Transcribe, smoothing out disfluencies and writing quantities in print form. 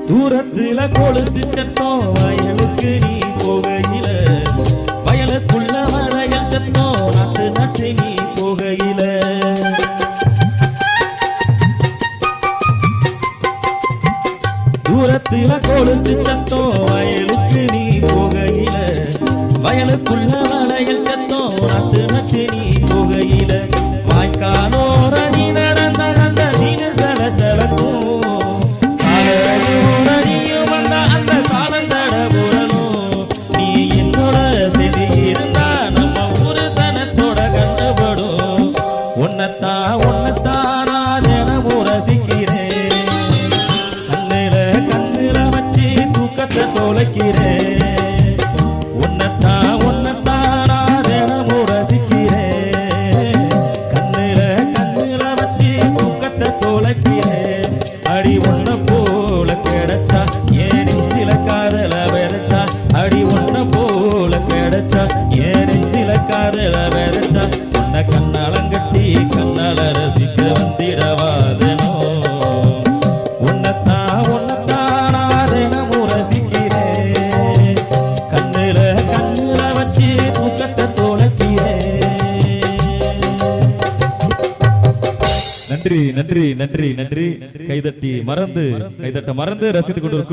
தூரத்துல கொலுசு சத்தம் வயலுக்கு நீ போகையில வயலுக்குள்ள வளையல் சத்தம் நட்டு நட்டு நீ போகையில தூரத்துல கொலுசு சத்தம் வயலுக்கு நீ போகையில வயலுக்குள்ள வளையல் சத்தம் நட்டு நட்டு நீ போகையில வாய்க்காலோர நீ நடந்த அந்த நீனு சலசலக்கும் அடி ஒன்ன போல கிடைச்சா ஏன் நெஞ்சில காதல விதைச்சா அடி ஒன்ன போல கிடைச்சா ஏன் நெஞ்சில காதல விதைச்சா உன்னை கண்ணாலங்கட்டி கண்ணால ரசிக்க வந்திடவாதனோ உன்னத்தான் தினமும் ரசிக்கிறேன் கண்ணுல வச்சு தூக்கத்தை தொலைக்கிறேன். நன்றி நன்றி நன்றி நன்றி கைதட்ட மறந்து ரசித்துக் கொண்டிருக்கும்